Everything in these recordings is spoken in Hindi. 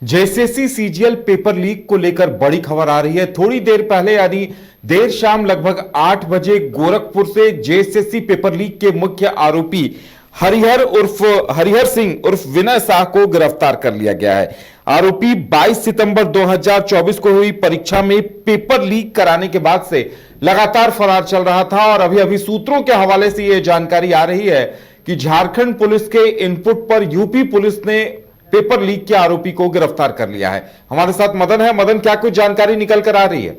जेएसएससी सीजीएल पेपर लीक को लेकर बड़ी खबर आ रही है। थोड़ी देर पहले यानी देर शाम लगभग 8 बजे गोरखपुर से जेएसएससी पेपर लीक के मुख्य आरोपी हरिहर सिंह उर्फ विनय शाह को गिरफ्तार कर लिया गया है। आरोपी 22 सितंबर 2024 को हुई परीक्षा में पेपर लीक कराने के बाद से लगातार फरार चल रहा था और अभी अभी सूत्रों के हवाले से यह जानकारी आ रही है कि झारखंड पुलिस के इनपुट पर यूपी पुलिस ने पेपर लीक के आरोपी को गिरफ्तार कर लिया है। हमारे साथ मदन है। मदन, क्या कुछ जानकारी निकल कर आ रही है?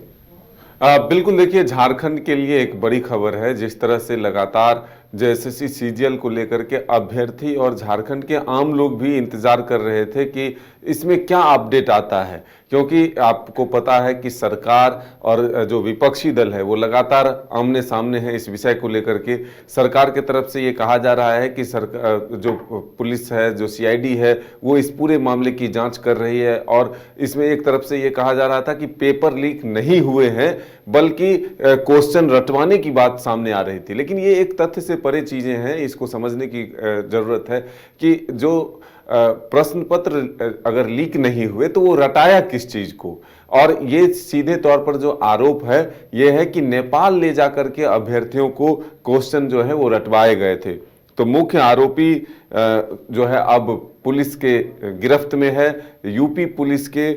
बिल्कुल, देखिए, झारखंड के लिए एक बड़ी खबर है। जिस तरह से लगातार जेएसएससी सीजीएल को लेकर के अभ्यर्थी और झारखंड के आम लोग भी इंतजार कर रहे थे कि इसमें क्या अपडेट आता है, क्योंकि आपको पता है कि सरकार और जो विपक्षी दल है वो लगातार आमने सामने है इस विषय को लेकर के। सरकार की तरफ से ये कहा जा रहा है कि सरकार, जो पुलिस है, जो सीआईडी है, वो इस पूरे मामले की जांच कर रही है और इसमें एक तरफ से ये कहा जा रहा था कि पेपर लीक नहीं हुए हैं बल्कि क्वेश्चन रटवाने की बात सामने आ रही थी। लेकिन ये एक तथ्य से परे चीजें हैं, इसको समझने की जरूरत है कि जो प्रश्न पत्र अगर लीक नहीं हुए तो वो रटाया किस चीज को। और ये सीधे तौर पर जो आरोप है ये है कि नेपाल ले जाकर के अभ्यर्थियों को क्वेश्चन जो है वो रटवाए गए थे। तो मुख्य आरोपी जो है अब पुलिस के गिरफ्त में है। यूपी पुलिस के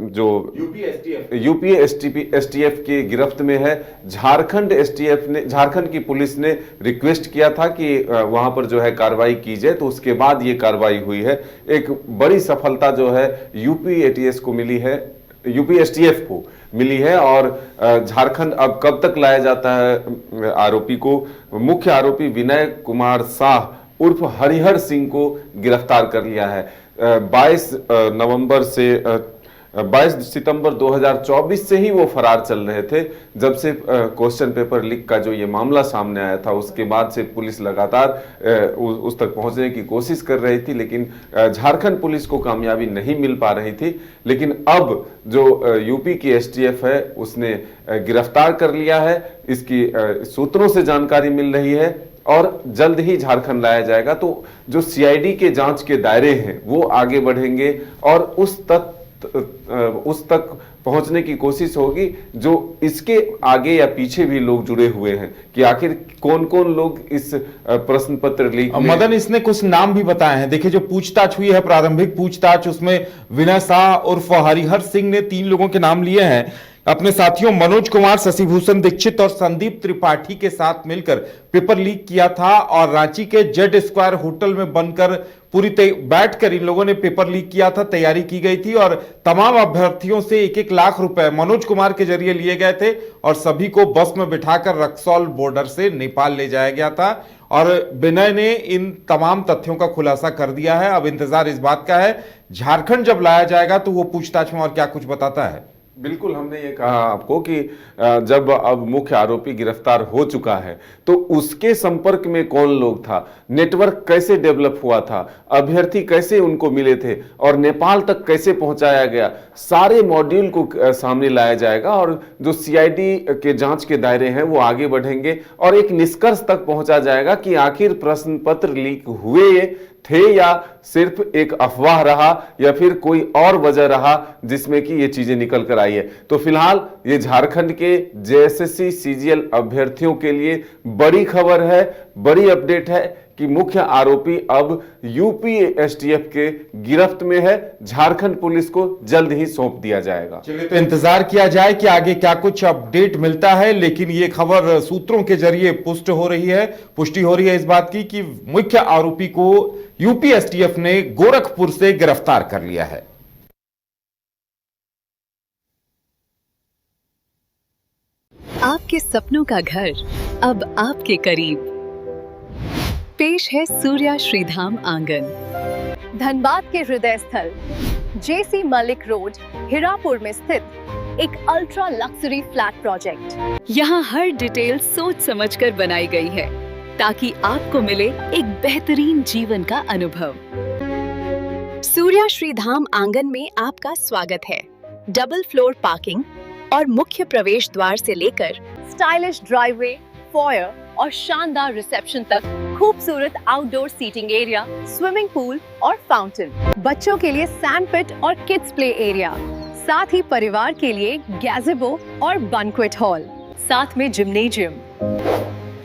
जो यूपी एसटीएफ के गिरफ्त में है। झारखंड की पुलिस ने रिक्वेस्ट किया था कि वहां पर जो है कार्रवाई की जाए, तो उसके बाद ये कार्रवाई हुई है। एक बड़ी सफलता जो है यूपी एटीएस को मिली है, यूपी एसटीएफ को मिली है। और झारखंड अब कब तक लाया जाता है आरोपी को? मुख्य आरोपी विनय कुमार शाह उर्फ हरिहर सिंह को गिरफ्तार कर लिया है। 22 सितंबर 2024 से ही वो फरार चल रहे थे। जब से क्वेश्चन पेपर लीक का जो ये मामला सामने आया था उसके बाद से पुलिस लगातार उस तक पहुंचने की कोशिश कर रही थी, लेकिन झारखंड पुलिस को कामयाबी नहीं मिल पा रही थी। लेकिन अब जो यूपी की एसटीएफ है उसने गिरफ्तार कर लिया है। इसकी सूत्रों से जानकारी मिल रही है और जल्द ही झारखंड लाया जाएगा। तो जो सीआईडी के जांच के दायरे हैं वो आगे बढ़ेंगे और उस तक पहुंचने की कोशिश होगी जो इसके आगे या पीछे भी लोग जुड़े हुए हैं कि आखिर कौन कौन लोग इस प्रश्न पत्र लीक में। मदन, इसने कुछ नाम भी बताए हैं। देखिए, जो पूछताछ हुई है, प्रारंभिक पूछताछ, उसमें विनय शाह उर्फ हरिहर सिंह ने 3 लोगों के नाम लिए हैं। अपने साथियों मनोज कुमार, शशिभूषण दीक्षित और संदीप त्रिपाठी के साथ मिलकर पेपर लीक किया था और रांची के जेड स्क्वायर होटल में बनकर बैठकर इन लोगों ने पेपर लीक किया था। तैयारी की गई थी और तमाम अभ्यर्थियों से 1-1 लाख रुपए मनोज कुमार के जरिए लिए गए थे और सभी को बस में बिठाकर रक्सौल बॉर्डर से नेपाल ले जाया गया था। और विनय ने इन तमाम तथ्यों का खुलासा कर दिया है। अब इंतजार इस बात का है झारखंड जब लाया जाएगा तो वो पूछताछ में और क्या कुछ बताता है। बिल्कुल, हमने ये कहा आपको कि जब अब मुख्य आरोपी गिरफ्तार हो चुका है तो उसके संपर्क में कौन लोग था, नेटवर्क कैसे डेवलप हुआ था, अभ्यर्थी कैसे उनको मिले थे और नेपाल तक कैसे पहुंचाया गया, सारे मॉड्यूल को सामने लाया जाएगा। और जो सीआईडी के जांच के दायरे हैं वो आगे बढ़ेंगे और एक निष्कर्ष तक पहुंचा जाएगा कि आखिर प्रश्न पत्र लीक हुए थे या सिर्फ एक अफवाह रहा या फिर कोई और वजह रहा जिसमें कि ये चीजें निकल कर आई है। तो फिलहाल ये झारखंड के जेएसएससी सीजीएल अभ्यर्थियों के लिए बड़ी खबर है, बड़ी अपडेट है कि मुख्य आरोपी अब यूपी एसटीएफ के गिरफ्त में है। झारखंड पुलिस को जल्द ही सौंप दिया जाएगा। चलिए, तो इंतजार किया जाए कि आगे क्या कुछ अपडेट मिलता है। लेकिन ये खबर सूत्रों के जरिए पुष्टि हो रही है इस बात की कि मुख्य आरोपी को यूपी एसटीएफ ने गोरखपुर से गिरफ्तार कर लिया है। आपके सपनों का घर अब आपके करीब। पेश है सूर्या श्रीधाम आंगन, धनबाद के हृदय स्थल जेसी मलिक रोड, हिरापुर में स्थित एक अल्ट्रा लक्सरी फ्लैट प्रोजेक्ट। यहाँ हर डिटेल सोच समझकर बनाई गई है ताकि आपको मिले एक बेहतरीन जीवन का अनुभव। सूर्या श्रीधाम आंगन में आपका स्वागत है। डबल फ्लोर पार्किंग और मुख्य प्रवेश द्वार से लेकर स्टाइलिश ड्राइववे, फॉयर और शानदार रिसेप्शन तक खूबसूरत outdoor seating area, swimming pool और फाउंटेन, बच्चों के लिए सैंड पिट और किड्स प्ले एरिया, साथ ही परिवार के लिए गैज़ेबो और बैंक्वेट हॉल, साथ में जिम्नेजियम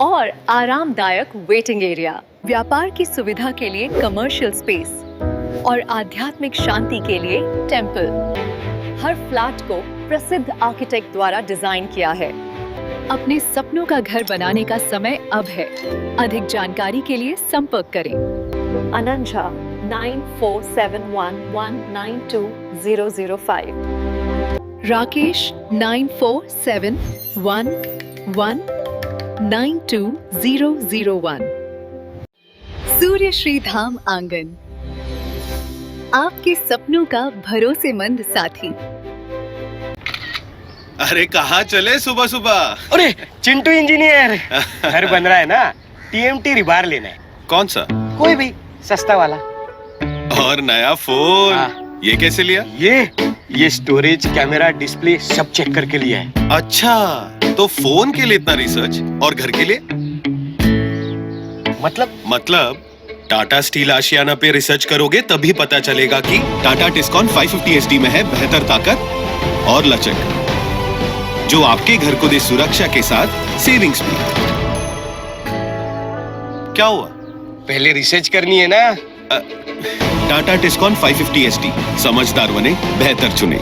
और आरामदायक वेटिंग एरिया, व्यापार की सुविधा के लिए कमर्शियल स्पेस और आध्यात्मिक शांति के लिए टेंपल। हर फ्लैट को प्रसिद्ध आर्किटेक्ट द्वारा डिजाइन किया है। अपने सपनों का घर बनाने का समय अब है। अधिक जानकारी के लिए संपर्क करें। अनंजा 9471192005। राकेश 9471192001। सूर्य श्री धाम आंगन, आपके सपनों का भरोसेमंद साथी। अरे कहाँ चले सुबह सुबह? अरे चिंटू इंजीनियर, घर बन रहा है ना, टीएमटी रिबार लेना है। कौन सा? कोई भी सस्ता वाला। और नया फोन? हाँ। ये कैसे लिया? ये स्टोरेज, कैमरा, डिस्प्ले सब चेक करके लिया है। अच्छा, तो फोन के लिए इतना रिसर्च और घर के लिए? मतलब टाटा स्टील आशियाना पे रिसर्च करोगे तभी पता चलेगा कि टाटा टिस्कॉन 550 SD में है बेहतर ताकत और लचक, जो आपके घर को दे सुरक्षा के साथ सेविंग्स भी। क्या हुआ? पहले रिसर्च करनी है ना। टाटा टिस्कॉन 550 SD, समझदार बने, बेहतर चुने।